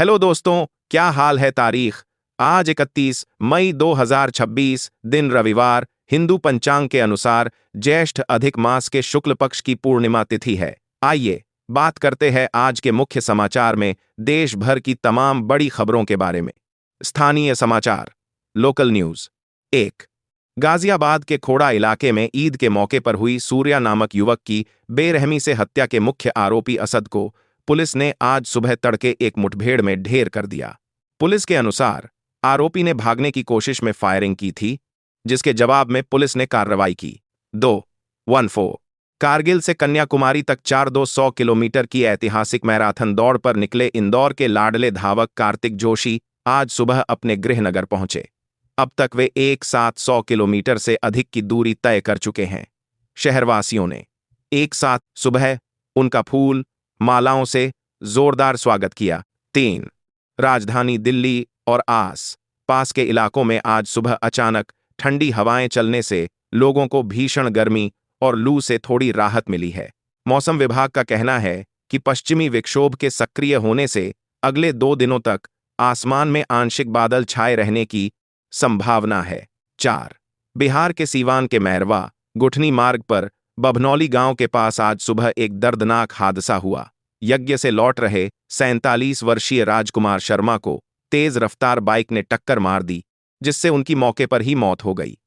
Hello दोस्तों, क्या हाल है। तारीख आज 31 मई 2026, दिन रविवार, हिंदू पंचांग के अनुसार ज्येष्ठ अधिक मास के शुक्ल पक्ष की पूर्णिमा तिथि है। आइए बात करते हैं आज के मुख्य समाचार में देश भर की तमाम बड़ी खबरों के बारे में। स्थानीय समाचार, लोकल न्यूज। एक, गाजियाबाद के खोड़ा इलाके में ईद के मौके पर हुई सूर्या नामक युवक की बेरहमी से हत्या के मुख्य आरोपी असद को पुलिस ने आज सुबह तड़के एक मुठभेड़ में ढेर कर दिया। पुलिस के अनुसार आरोपी ने भागने की कोशिश में फायरिंग की थी, जिसके जवाब में पुलिस ने कार्रवाई की। 2-1-4 कारगिल से कन्याकुमारी तक 4-2-100 किलोमीटर की ऐतिहासिक मैराथन दौड़ पर निकले इंदौर के लाडले धावक कार्तिक जोशी आज सुबह अपने गृहनगर पहुंचे। अब तक वे एक साथ 100 किलोमीटर से अधिक की दूरी तय कर चुके हैं। शहरवासियों ने एक साथ सुबह उनका फूल मालाओं से जोरदार स्वागत किया। 3, राजधानी दिल्ली और आस पास के इलाकों में आज सुबह अचानक ठंडी हवाएं चलने से लोगों को भीषण गर्मी और लू से थोड़ी राहत मिली है। मौसम विभाग का कहना है कि पश्चिमी विक्षोभ के सक्रिय होने से अगले 2 दिनों तक आसमान में आंशिक बादल छाए रहने की संभावना है। 4, बिहार के सीवान के मैरवा गुठनी मार्ग पर बभनौली गांव के पास आज सुबह एक दर्दनाक हादसा हुआ। यज्ञ से लौट रहे 47 वर्षीय राजकुमार शर्मा को तेज रफ्तार बाइक ने टक्कर मार दी, जिससे उनकी मौके पर ही मौत हो गई।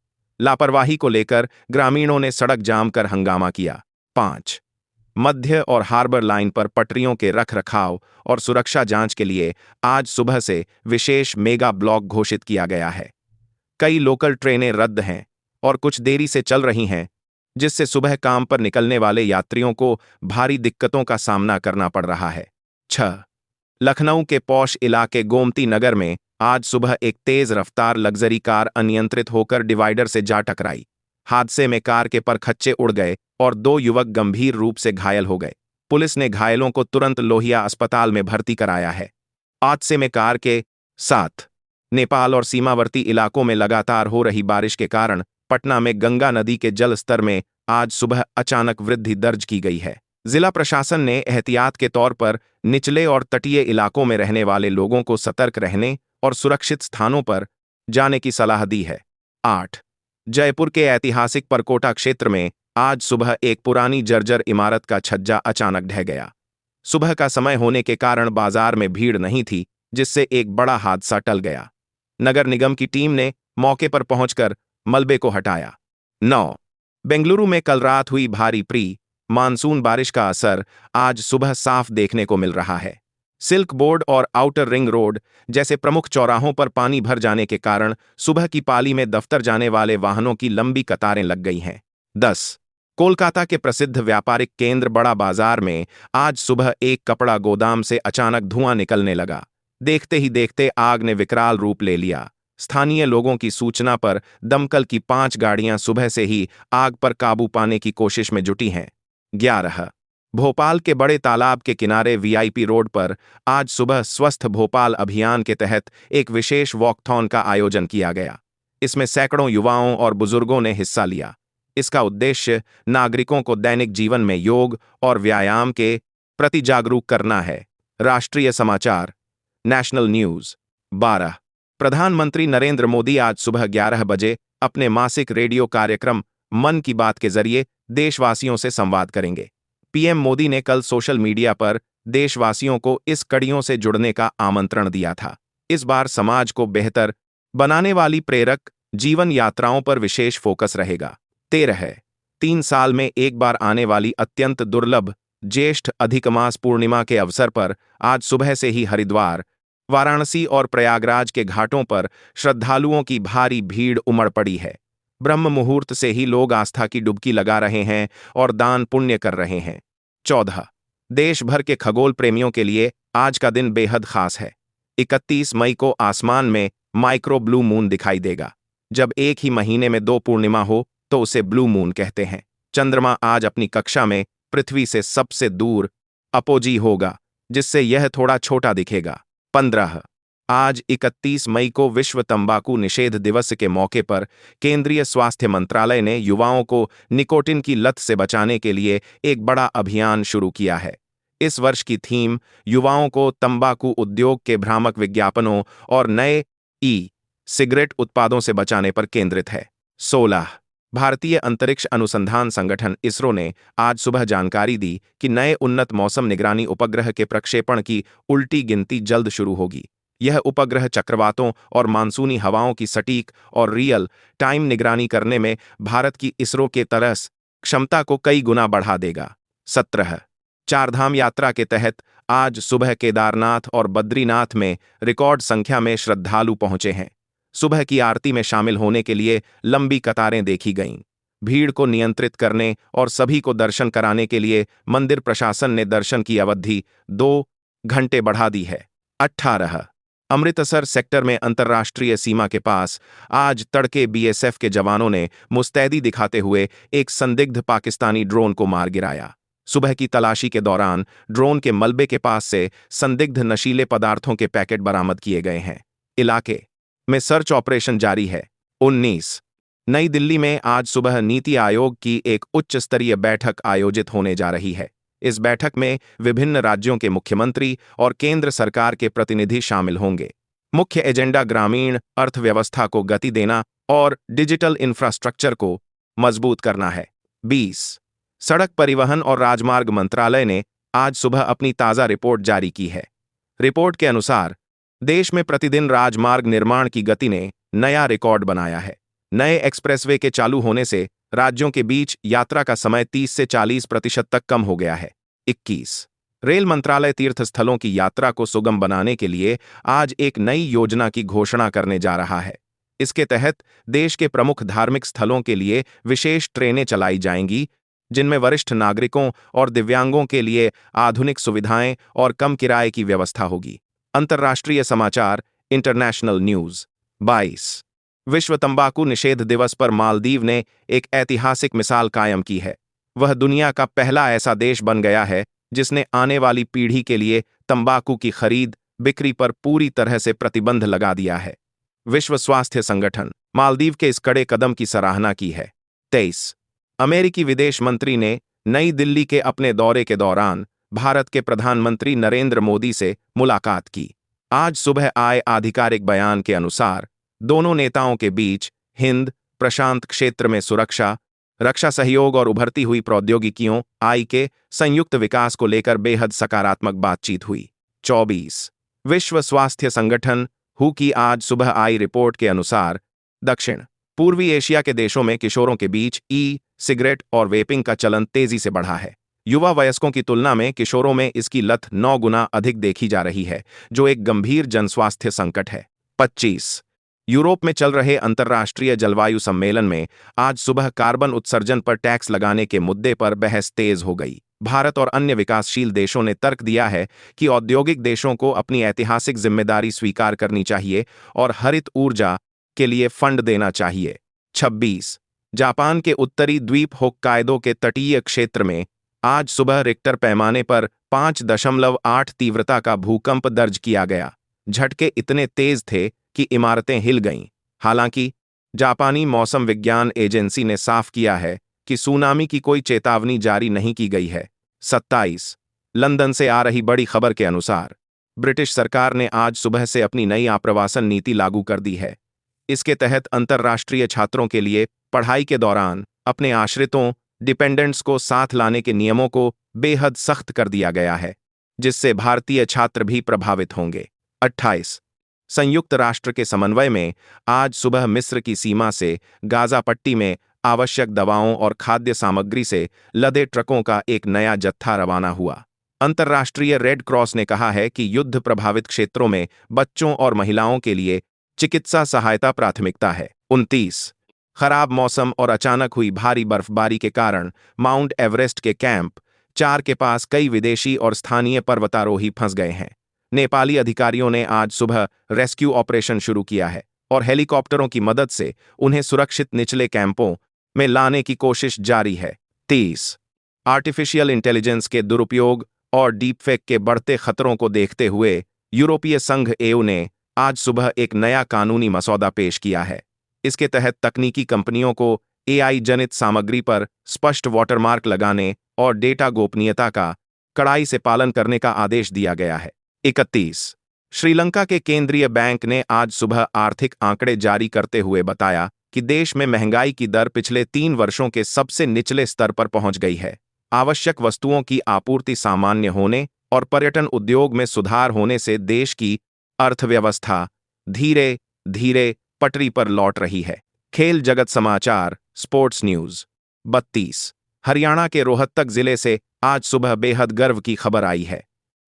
लापरवाही को लेकर ग्रामीणों ने सड़क जाम कर हंगामा किया। 5, मध्य और हार्बर लाइन पर पटरियों के रखरखाव और सुरक्षा जांच के लिए आज सुबह से विशेष मेगा ब्लॉक घोषित किया गया है। कई लोकल ट्रेनें रद्द हैं और कुछ देरी से चल रही हैं, जिससे सुबह काम पर निकलने वाले यात्रियों को भारी दिक्कतों का सामना करना पड़ रहा है। 6, लखनऊ के पौष इलाके गोमती नगर में आज सुबह एक तेज रफ्तार लग्जरी कार अनियंत्रित होकर डिवाइडर से जा टकराई। हादसे में कार के परखच्चे उड़ गए और 2 युवक गंभीर रूप से घायल हो गए। पुलिस ने घायलों को तुरंत लोहिया अस्पताल में भर्ती कराया है। हादसे में कार के साथ नेपाल और सीमावर्ती इलाकों में लगातार हो रही बारिश के कारण पटना में गंगा नदी के जल स्तर में आज सुबह अचानक वृद्धि दर्ज की गई है। जिला प्रशासन ने एहतियात के तौर पर निचले और तटीय इलाकों में रहने वाले लोगों को सतर्क रहने और सुरक्षित स्थानों पर जाने की सलाह दी है। 8, जयपुर के ऐतिहासिक परकोटा क्षेत्र में आज सुबह एक पुरानी जर्जर इमारत का छज्जा अचानक ढह गया। सुबह का समय होने के कारण बाजार में भीड़ नहीं थी, जिससे एक बड़ा हादसा टल गया। नगर निगम की टीम ने मौके पर पहुंचकर मलबे को हटाया। 9, बेंगलुरु में कल रात हुई भारी प्री मानसून बारिश का असर आज सुबह साफ देखने को मिल रहा है। सिल्क बोर्ड और आउटर रिंग रोड जैसे प्रमुख चौराहों पर पानी भर जाने के कारण सुबह की पाली में दफ्तर जाने वाले वाहनों की लंबी कतारें लग गई हैं। 10, कोलकाता के प्रसिद्ध व्यापारिक केंद्र बड़ा बाजार में आज सुबह एक कपड़ा गोदाम से अचानक धुआं निकलने लगा। देखते ही देखते आग ने विकराल रूप ले लिया। स्थानीय लोगों की सूचना पर दमकल की 5 गाड़ियां सुबह से ही आग पर काबू पाने की कोशिश में जुटी हैं। 11, भोपाल के बड़े तालाब के किनारे वीआईपी रोड पर आज सुबह स्वस्थ भोपाल अभियान के तहत एक विशेष वॉकथॉन का आयोजन किया गया। इसमें सैकड़ों युवाओं और बुजुर्गों ने हिस्सा लिया। इसका उद्देश्य नागरिकों को दैनिक जीवन में योग और व्यायाम के प्रति जागरूक करना है। राष्ट्रीय समाचार, नेशनल न्यूज। 12, प्रधानमंत्री नरेंद्र मोदी आज सुबह 11 बजे अपने मासिक रेडियो कार्यक्रम मन की बात के जरिए देशवासियों से संवाद करेंगे। पीएम मोदी ने कल सोशल मीडिया पर देशवासियों को इस कड़ियों से जुड़ने का आमंत्रण दिया था। इस बार समाज को बेहतर बनाने वाली प्रेरक जीवन यात्राओं पर विशेष फोकस रहेगा। 13, 3 साल में एक बार आने वाली अत्यंत दुर्लभ ज्येष्ठ अधिक मास पूर्णिमा के अवसर पर आज सुबह से ही हरिद्वार, वाराणसी और प्रयागराज के घाटों पर श्रद्धालुओं की भारी भीड़ उमड़ पड़ी है। ब्रह्म मुहूर्त से ही लोग आस्था की डुबकी लगा रहे हैं और दान पुण्य कर रहे हैं। 14, देश भर के खगोल प्रेमियों के लिए आज का दिन बेहद खास है। 31 मई को आसमान में माइक्रो ब्लू मून दिखाई देगा। जब एक ही महीने में 2 पूर्णिमा हो तो उसे ब्लू मून कहते हैं। चंद्रमा आज अपनी कक्षा में पृथ्वी से सबसे दूर अपोजी होगा, जिससे यह थोड़ा छोटा दिखेगा। 15, आज 31 मई को विश्व तंबाकू निषेध दिवस के मौके पर केंद्रीय स्वास्थ्य मंत्रालय ने युवाओं को निकोटिन की लत से बचाने के लिए एक बड़ा अभियान शुरू किया है। इस वर्ष की थीम युवाओं को तंबाकू उद्योग के भ्रामक विज्ञापनों और नए ई सिगरेट उत्पादों से बचाने पर केंद्रित है। 16 भारतीय अंतरिक्ष अनुसंधान संगठन इसरो ने आज सुबह जानकारी दी कि नए उन्नत मौसम निगरानी उपग्रह के प्रक्षेपण की उल्टी गिनती जल्द शुरू होगी। यह उपग्रह चक्रवातों और मानसूनी हवाओं की सटीक और रियल टाइम निगरानी करने में भारत की इसरो के तरस क्षमता को कई गुना बढ़ा देगा। 17 चारधाम यात्रा के तहत आज सुबह केदारनाथ और बद्रीनाथ में रिकॉर्ड संख्या में श्रद्धालु पहुंचे हैं। सुबह की आरती में शामिल होने के लिए लंबी कतारें देखी गईं। भीड़ को नियंत्रित करने और सभी को दर्शन कराने के लिए मंदिर प्रशासन ने दर्शन की अवधि 2 घंटे बढ़ा दी है। 18 अमृतसर सेक्टर में अंतर्राष्ट्रीय सीमा के पास आज तड़के बीएसएफ के जवानों ने मुस्तैदी दिखाते हुए एक संदिग्ध पाकिस्तानी ड्रोन को मार गिराया। सुबह की तलाशी के दौरान ड्रोन के मलबे के पास से संदिग्ध नशीले पदार्थों के पैकेट बरामद किए गए हैं। इलाके में सर्च ऑपरेशन जारी है। 19 नई दिल्ली में आज सुबह नीति आयोग की एक उच्च स्तरीय बैठक आयोजित होने जा रही है। इस बैठक में विभिन्न राज्यों के मुख्यमंत्री और केंद्र सरकार के प्रतिनिधि शामिल होंगे। मुख्य एजेंडा ग्रामीण अर्थव्यवस्था को गति देना और डिजिटल इंफ्रास्ट्रक्चर को मजबूत करना है। 20 सड़क परिवहन और राजमार्ग मंत्रालय ने आज सुबह अपनी ताज़ा रिपोर्ट जारी की है। रिपोर्ट के अनुसार देश में प्रतिदिन राजमार्ग निर्माण की गति ने नया रिकॉर्ड बनाया है। नए एक्सप्रेसवे के चालू होने से राज्यों के बीच यात्रा का समय 30 से 40% तक कम हो गया है। 21 रेल मंत्रालय तीर्थ स्थलों की यात्रा को सुगम बनाने के लिए आज एक नई योजना की घोषणा करने जा रहा है। इसके तहत देश के प्रमुख धार्मिक स्थलों के लिए विशेष ट्रेनें चलाई जाएंगी, जिनमें वरिष्ठ नागरिकों और दिव्यांगों के लिए आधुनिक सुविधाएं और कम किराए की व्यवस्था होगी। अंतर्राष्ट्रीय समाचार इंटरनेशनल न्यूज। 22 विश्व तंबाकू निषेध दिवस पर मालदीव ने एक ऐतिहासिक मिसाल कायम की है। वह दुनिया का पहला ऐसा देश बन गया है जिसने आने वाली पीढ़ी के लिए तंबाकू की खरीद बिक्री पर पूरी तरह से प्रतिबंध लगा दिया है। विश्व स्वास्थ्य संगठन मालदीव के इस कड़े कदम की सराहना की है। 23 अमेरिकी विदेश मंत्री ने नई दिल्ली के अपने दौरे के दौरान भारत के प्रधानमंत्री नरेंद्र मोदी से मुलाकात की। आज सुबह आए आधिकारिक बयान के अनुसार दोनों नेताओं के बीच हिंद प्रशांत क्षेत्र में सुरक्षा, रक्षा सहयोग और उभरती हुई प्रौद्योगिकियों आई के संयुक्त विकास को लेकर बेहद सकारात्मक बातचीत हुई। 24 विश्व स्वास्थ्य संगठन हू की आज सुबह आई रिपोर्ट के अनुसार दक्षिण पूर्वी एशिया के देशों में किशोरों के बीच ई सिगरेट और वेपिंग का चलन तेजी से बढ़ा है। युवा वयस्कों की तुलना में किशोरों में इसकी लत 9 गुना अधिक देखी जा रही है, जो एक गंभीर जनस्वास्थ्य संकट है। 25 यूरोप में चल रहे अंतर्राष्ट्रीय जलवायु सम्मेलन में आज सुबह कार्बन उत्सर्जन पर टैक्स लगाने के मुद्दे पर बहस तेज हो गई। भारत और अन्य विकासशील देशों ने तर्क दिया है कि औद्योगिक देशों को अपनी ऐतिहासिक जिम्मेदारी स्वीकार करनी चाहिए और हरित ऊर्जा के लिए फंड देना चाहिए। 26 जापान के उत्तरी द्वीप होक्काइदो के तटीय क्षेत्र में आज सुबह रिक्टर पैमाने पर 5.8 तीव्रता का भूकंप दर्ज किया गया। झटके इतने तेज थे कि इमारतें हिल गईं। हालांकि जापानी मौसम विज्ञान एजेंसी ने साफ किया है कि सुनामी की कोई चेतावनी जारी नहीं की गई है। 27 लंदन से आ रही बड़ी खबर के अनुसार ब्रिटिश सरकार ने आज सुबह से अपनी नई आप्रवासन नीति लागू कर दी है। इसके तहत अंतर्राष्ट्रीय छात्रों के लिए पढ़ाई के दौरान अपने आश्रितों डिपेंडेंट्स को साथ लाने के नियमों को बेहद सख्त कर दिया गया है, जिससे भारतीय छात्र भी प्रभावित होंगे। 28 संयुक्त राष्ट्र के समन्वय में आज सुबह मिस्र की सीमा से गाजा पट्टी में आवश्यक दवाओं और खाद्य सामग्री से लदे ट्रकों का एक नया जत्था रवाना हुआ। अंतर्राष्ट्रीय रेड क्रॉस ने कहा है कि युद्ध प्रभावित क्षेत्रों में बच्चों और महिलाओं के लिए चिकित्सा सहायता प्राथमिकता है। 29 खराब मौसम और अचानक हुई भारी बर्फबारी के कारण माउंट एवरेस्ट के कैंप 4 के पास कई विदेशी और स्थानीय पर्वतारोही फंस गए हैं। नेपाली अधिकारियों ने आज सुबह रेस्क्यू ऑपरेशन शुरू किया है और हेलीकॉप्टरों की मदद से उन्हें सुरक्षित निचले कैंपों में लाने की कोशिश जारी है। 30 आर्टिफिशियल इंटेलिजेंस के दुरुपयोग और डीपफेक के बढ़ते खतरों को देखते हुए यूरोपीय संघ EU ने आज सुबह एक नया कानूनी मसौदा पेश किया है। इसके तहत तकनीकी कंपनियों को AI जनित सामग्री पर स्पष्ट वाटरमार्क लगाने और डेटा गोपनीयता का कड़ाई से पालन करने का आदेश दिया गया है। 31 श्रीलंका के केंद्रीय बैंक ने आज सुबह आर्थिक आंकड़े जारी करते हुए बताया कि देश में महंगाई की दर पिछले 3 वर्षों के सबसे निचले स्तर पर पहुंच गई है। आवश्यक वस्तुओं की आपूर्ति सामान्य होने और पर्यटन उद्योग में सुधार होने से देश की अर्थव्यवस्था धीरे धीरे पटरी पर लौट रही है। खेल जगत समाचार स्पोर्ट्स न्यूज 32 हरियाणा के रोहतक जिले से आज सुबह बेहद गर्व की खबर आई है।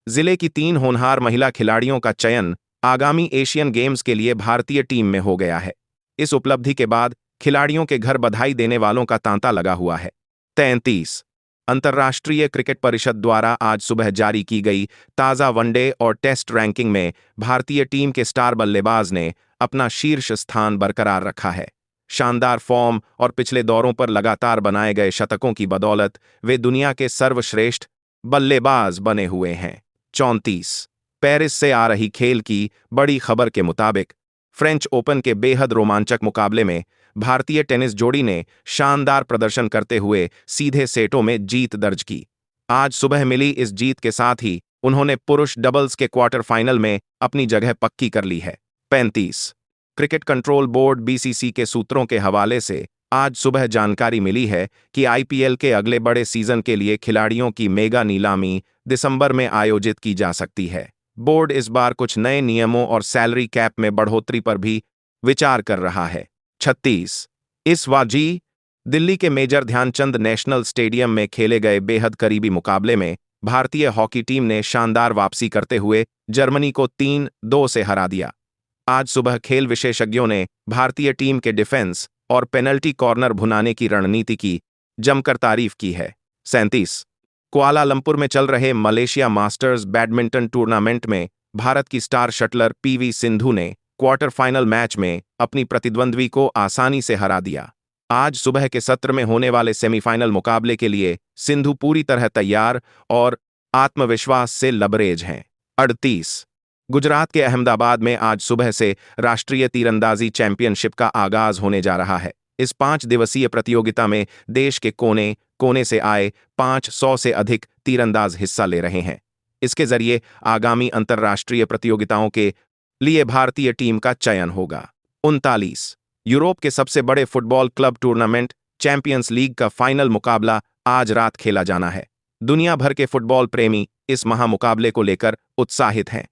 जिले की 3 होनहार महिला खिलाड़ियों का चयन आगामी एशियन गेम्स के लिए भारतीय टीम में हो गया है। इस उपलब्धि के बाद खिलाड़ियों के घर बधाई देने वालों का तांता लगा हुआ है। 33 अंतर्राष्ट्रीय क्रिकेट परिषद द्वारा आज सुबह जारी की गई ताज़ा वनडे और टेस्ट रैंकिंग में भारतीय टीम के स्टार बल्लेबाज ने अपना शीर्ष स्थान बरकरार रखा है। शानदार फॉर्म और पिछले दौरों पर लगातार बनाए गए शतकों की बदौलत वे दुनिया के सर्वश्रेष्ठ बल्लेबाज बने हुए हैं। 34 पेरिस से आ रही खेल की बड़ी खबर के मुताबिक फ्रेंच ओपन के बेहद रोमांचक मुकाबले में भारतीय टेनिस जोड़ी ने शानदार प्रदर्शन करते हुए सीधे सेटों में जीत दर्ज की। आज सुबह मिली इस जीत के साथ ही उन्होंने पुरुष डबल्स के क्वार्टर फाइनल में अपनी जगह पक्की कर ली है। 35 क्रिकेट कंट्रोल बोर्ड बीसीसी के सूत्रों के हवाले से आज सुबह जानकारी मिली है कि आईपीएल के अगले बड़े सीजन के लिए खिलाड़ियों की मेगा नीलामी दिसंबर में आयोजित की जा सकती है। बोर्ड इस बार कुछ नए नियमों और सैलरी कैप में बढ़ोतरी पर भी विचार कर रहा है। 36 इस वाजी दिल्ली के मेजर ध्यानचंद नेशनल स्टेडियम में खेले गए बेहद करीबी मुकाबले में भारतीय हॉकी टीम ने शानदार वापसी करते हुए जर्मनी को 3-2 से हरा दिया। आज सुबह खेल विशेषज्ञों ने भारतीय टीम के डिफेंस और पेनल्टी कॉर्नर भुनाने की रणनीति की जमकर तारीफ की है। 37 कुआलालंपुर में चल रहे मलेशिया मास्टर्स बैडमिंटन टूर्नामेंट में भारत की स्टार शटलर पीवी सिंधु ने क्वार्टर फाइनल मैच में अपनी प्रतिद्वंद्वी को आसानी से हरा दिया। आज सुबह के सत्र में होने वाले सेमीफाइनल मुकाबले के लिए सिंधु पूरी तरह तैयार और आत्मविश्वास से लबरेज हैं। 38 गुजरात के अहमदाबाद में आज सुबह से राष्ट्रीय तीरंदाजी चैंपियनशिप का आगाज होने जा रहा है। इस 5 दिवसीय प्रतियोगिता में देश के कोने कोने से आए 500 से अधिक तीरंदाज हिस्सा ले रहे हैं। इसके जरिए आगामी अंतर्राष्ट्रीय प्रतियोगिताओं के लिए भारतीय टीम का चयन होगा। 39 यूरोप के सबसे बड़े football club tournament champions league का फाइनल मुकाबला आज रात खेला जाना है। दुनिया भर के फुटबॉल प्रेमी इस महामुकाबले को लेकर उत्साहित हैं।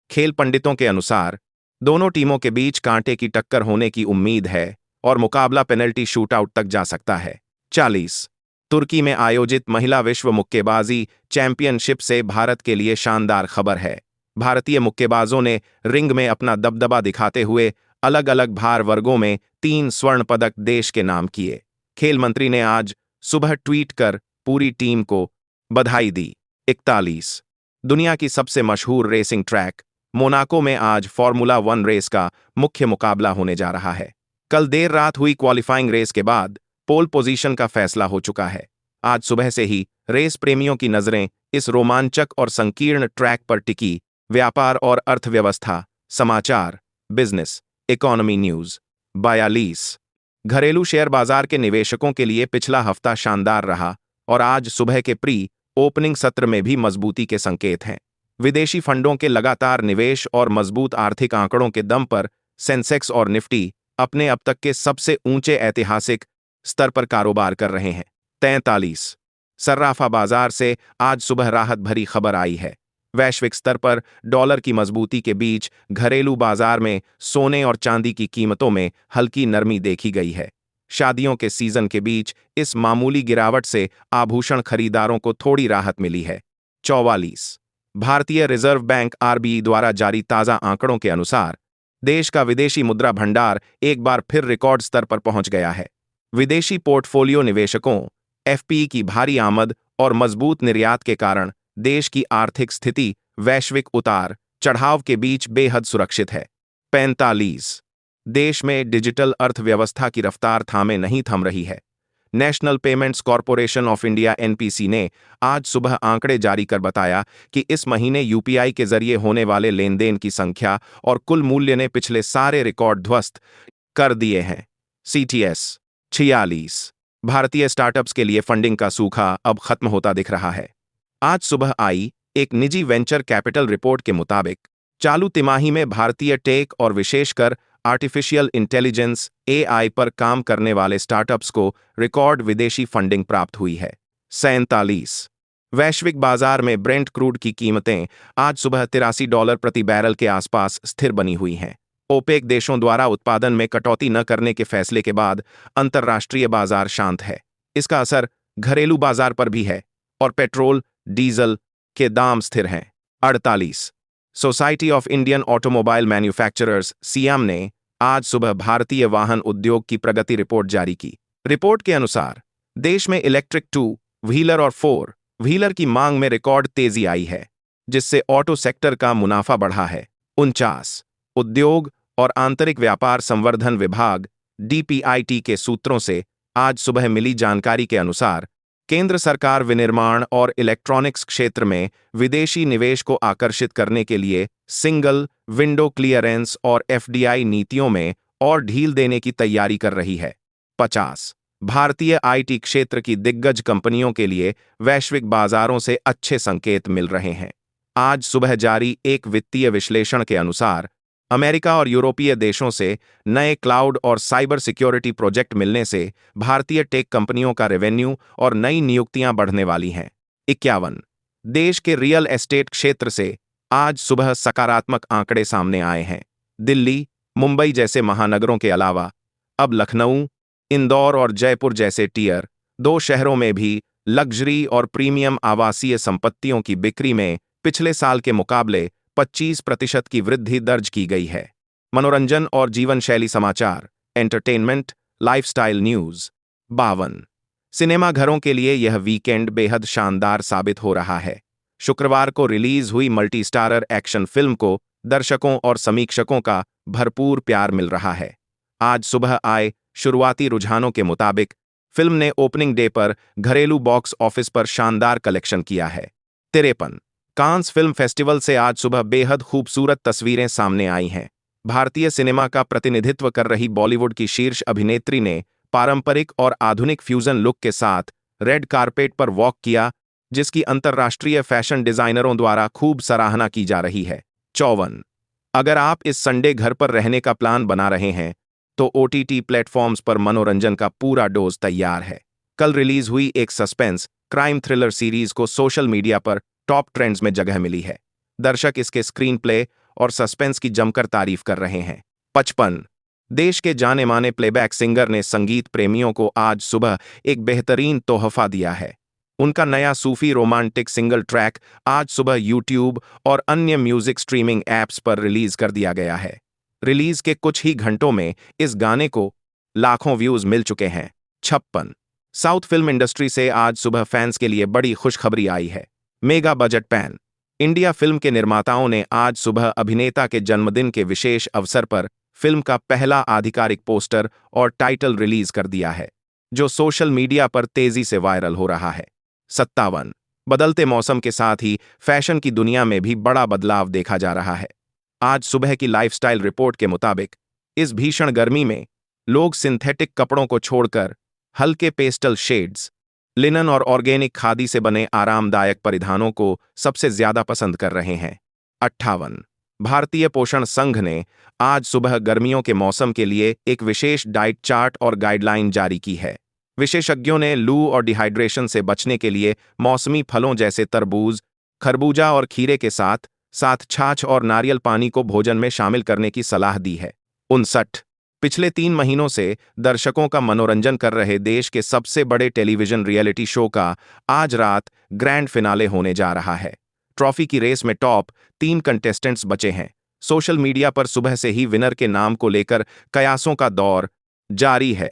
खेल पंडितों के अनुसार दोनों टीमों के बीच कांटे की टक्कर होने की उम्मीद है और मुकाबला पेनल्टी शूटआउट तक जा सकता है। 40 तुर्की में आयोजित महिला विश्व मुक्केबाजी चैंपियनशिप से भारत के लिए शानदार खबर है। भारतीय मुक्केबाजों ने रिंग में अपना दबदबा दिखाते हुए अलग अलग भार वर्गों में 3 स्वर्ण पदक देश के नाम किए। खेल मंत्री ने आज सुबह ट्वीट कर पूरी टीम को बधाई दी। 41 दुनिया की सबसे मशहूर रेसिंग ट्रैक मोनाको में आज फॉर्मूला 1 रेस का मुख्य मुकाबला होने जा रहा है। कल देर रात हुई क्वालिफाइंग रेस के बाद पोल पोजीशन का फैसला हो चुका है। आज सुबह से ही रेस प्रेमियों की नजरें इस रोमांचक और संकीर्ण ट्रैक पर टिकी। व्यापार और अर्थव्यवस्था समाचार बिजनेस इकोनॉमी न्यूज 42 घरेलू शेयर बाजार के निवेशकों के लिए पिछला हफ्ता शानदार रहा और आज सुबह के प्री ओपनिंग सत्र में भी मजबूती के संकेत हैं। विदेशी फंडों के लगातार निवेश और मजबूत आर्थिक आंकड़ों के दम पर सेंसेक्स और निफ्टी अपने अब तक के सबसे ऊंचे ऐतिहासिक स्तर पर कारोबार कर रहे हैं। 43 सर्राफा बाजार से आज सुबह राहत भरी खबर आई है। वैश्विक स्तर पर डॉलर की मजबूती के बीच घरेलू बाजार में सोने और चांदी की कीमतों में हल्की नरमी देखी गई है। शादियों के सीजन के बीच इस मामूली गिरावट से आभूषण खरीदारों को थोड़ी राहत मिली है। 44 भारतीय रिजर्व बैंक आरबीआई द्वारा जारी ताज़ा आंकड़ों के अनुसार देश का विदेशी मुद्रा भंडार एक बार फिर रिकॉर्ड स्तर पर पहुंच गया है। विदेशी पोर्टफोलियो निवेशकों एफपीई की भारी आमद और मजबूत निर्यात के कारण देश की आर्थिक स्थिति वैश्विक उतार चढ़ाव के बीच बेहद सुरक्षित है। 45 देश में डिजिटल अर्थव्यवस्था की रफ्तार थामे नहीं थम रही है। National payments corporation of India NPC ने आज सुबह आंकड़े जारी कर बताया कि इस महीने यूपीआई के जरिए होने वाले लेनदेन की संख्या और कुल मूल्य ने पिछले सारे रिकॉर्ड ध्वस्त कर दिए हैं। सीटीएस 46 भारतीय स्टार्टअप्स के लिए फंडिंग का सूखा अब खत्म होता दिख रहा है। आज सुबह आई एक निजी वेंचर कैपिटल रिपोर्ट के मुताबिक चालू तिमाही में भारतीय टेक और विशेषकर आर्टिफिशियल इंटेलिजेंस एआई पर काम करने वाले स्टार्टअप्स को रिकॉर्ड विदेशी फंडिंग प्राप्त हुई है। 47। वैश्विक बाजार में ब्रेंट क्रूड की कीमतें आज सुबह $83 प्रति बैरल के आसपास स्थिर बनी हुई हैं। ओपेक देशों द्वारा उत्पादन में कटौती न करने के फैसले के बाद अंतर्राष्ट्रीय बाजार शांत है। इसका असर घरेलू बाजार पर भी है और पेट्रोल डीजल के दाम स्थिर हैं। 48। Society of Indian automobile manufacturers SIAM ने आज सुबह भारतीय वाहन उद्योग की प्रगति रिपोर्ट जारी की। रिपोर्ट के अनुसार देश में इलेक्ट्रिक 2 व्हीलर और 4 व्हीलर की मांग में रिकॉर्ड तेजी आई है, जिससे ऑटो सेक्टर का मुनाफा बढ़ा है। 49। उद्योग और आंतरिक व्यापार संवर्धन विभाग डीपीआईटी के सूत्रों से आज सुबह मिली जानकारी के अनुसार केंद्र सरकार विनिर्माण और इलेक्ट्रॉनिक्स क्षेत्र में विदेशी निवेश को आकर्षित करने के लिए सिंगल विंडो क्लियरेंस और एफडीआई नीतियों में और ढील देने की तैयारी कर रही है। 50। भारतीय आईटी क्षेत्र की दिग्गज कंपनियों के लिए वैश्विक बाजारों से अच्छे संकेत मिल रहे हैं। आज सुबह जारी एक वित्तीय विश्लेषण के अनुसार अमेरिका और यूरोपीय देशों से नए क्लाउड और साइबर सिक्योरिटी प्रोजेक्ट मिलने से भारतीय टेक कंपनियों का रेवेन्यू और नई नियुक्तियां बढ़ने वाली हैं। 51। देश के रियल एस्टेट क्षेत्र से आज सुबह सकारात्मक आंकड़े सामने आए हैं। दिल्ली, मुंबई जैसे महानगरों के अलावा अब लखनऊ, इंदौर और जयपुर जैसे टियर 2 शहरों में भी लग्जरी और प्रीमियम आवासीय संपत्तियों की बिक्री में पिछले साल के मुकाबले 25% की वृद्धि दर्ज की गई है। मनोरंजन और जीवन शैली समाचार, एंटरटेनमेंट, लाइफस्टाइल न्यूज। 52। सिनेमाघरों के लिए यह वीकेंड बेहद शानदार साबित हो रहा है। शुक्रवार को रिलीज हुई मल्टी स्टारर एक्शन फिल्म को दर्शकों और समीक्षकों का भरपूर प्यार मिल रहा है। आज सुबह आए शुरुआती रुझानों के मुताबिक फिल्म ने ओपनिंग डे पर घरेलू बॉक्स ऑफिस पर शानदार कलेक्शन किया है। 53। कांस फिल्म फेस्टिवल से आज सुबह बेहद खूबसूरत तस्वीरें सामने आई हैं। भारतीय सिनेमा का प्रतिनिधित्व कर रही बॉलीवुड की शीर्ष अभिनेत्री ने पारंपरिक और आधुनिक फ्यूजन लुक के साथ रेड कारपेट पर वॉक किया, जिसकी अंतर्राष्ट्रीय फैशन डिजाइनरों द्वारा खूब सराहना की जा रही है। 54। अगर आप इस संडे घर पर रहने का प्लान बना रहे हैं तो ओटीटी प्लेटफॉर्म्स पर मनोरंजन का पूरा डोज तैयार है। कल रिलीज हुई एक सस्पेंस क्राइम थ्रिलर सीरीज को सोशल मीडिया पर टॉप ट्रेंड्स में जगह मिली है। दर्शक इसके स्क्रीन प्ले और सस्पेंस की जमकर तारीफ कर रहे हैं। 55। देश के जाने माने प्लेबैक सिंगर ने संगीत प्रेमियों को आज सुबह एक बेहतरीन तोहफा दिया है। उनका नया सूफी रोमांटिक सिंगल ट्रैक आज सुबह यूट्यूब और अन्य म्यूजिक स्ट्रीमिंग ऐप्स पर रिलीज कर दिया गया है। रिलीज के कुछ ही घंटों में इस गाने को लाखों व्यूज मिल चुके हैं। 56। साउथ फिल्म इंडस्ट्री से आज सुबह फैंस के लिए बड़ी खुशखबरी आई है। Mega budget pan India film के निर्माताओं ने आज सुबह अभिनेता के जन्मदिन के विशेष अवसर पर फिल्म का पहला आधिकारिक पोस्टर और टाइटल रिलीज कर दिया है, जो सोशल मीडिया पर तेजी से वायरल हो रहा है। 57। बदलते मौसम के साथ ही फैशन की दुनिया में भी बड़ा बदलाव देखा जा रहा है। आज सुबह की लाइफस्टाइल रिपोर्ट के मुताबिक इस भीषण गर्मी में लोग सिंथेटिक कपड़ों को छोड़कर हल्के पेस्टल शेड्स, लिनन और ऑर्गेनिक खादी से बने आरामदायक परिधानों को सबसे ज्यादा पसंद कर रहे हैं। 58। भारतीय पोषण संघ ने आज सुबह गर्मियों के मौसम के लिए एक विशेष डाइट चार्ट और गाइडलाइन जारी की है। विशेषज्ञों ने लू और डिहाइड्रेशन से बचने के लिए मौसमी फलों जैसे तरबूज, खरबूजा और खीरे के साथ साथ छाछ और नारियल पानी को भोजन में शामिल करने की सलाह दी है। 59। पिछले 3 महीनों से दर्शकों का मनोरंजन कर रहे देश के सबसे बड़े टेलीविजन रियलिटी शो का आज रात ग्रैंड फिनाले होने जा रहा है। ट्रॉफी की रेस में टॉप 3 कंटेस्टेंट्स बचे हैं। सोशल मीडिया पर सुबह से ही विनर के नाम को लेकर कयासों का दौर जारी है।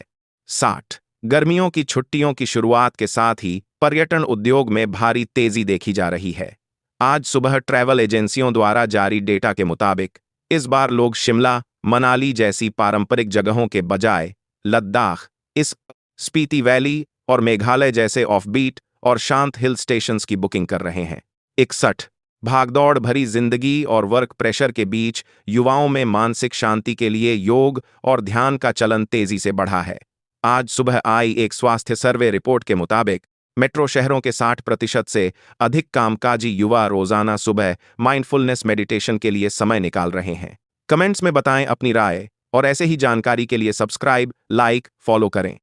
60। गर्मियों की छुट्टियों की शुरुआत के साथ ही पर्यटन उद्योग में भारी तेजी देखी जा रही है। आज सुबह ट्रैवल एजेंसियों द्वारा जारी डेटा के मुताबिक इस बार लोग शिमला, मनाली जैसी पारंपरिक जगहों के बजाय लद्दाख, स्पीति वैली और मेघालय जैसे ऑफबीट और शांत हिल स्टेशंस की बुकिंग कर रहे हैं। 61। भागदौड़ भरी जिंदगी और वर्क प्रेशर के बीच युवाओं में मानसिक शांति के लिए योग और ध्यान का चलन तेजी से बढ़ा है। आज सुबह आई एक स्वास्थ्य सर्वे रिपोर्ट के मुताबिक मेट्रो शहरों के 60% से अधिक कामकाजी युवा रोजाना सुबह माइंडफुलनेस मेडिटेशन के लिए समय निकाल रहे हैं। कमेंट्स में बताएं अपनी राय और ऐसे ही जानकारी के लिए सब्सक्राइब, लाइक, फॉलो करें।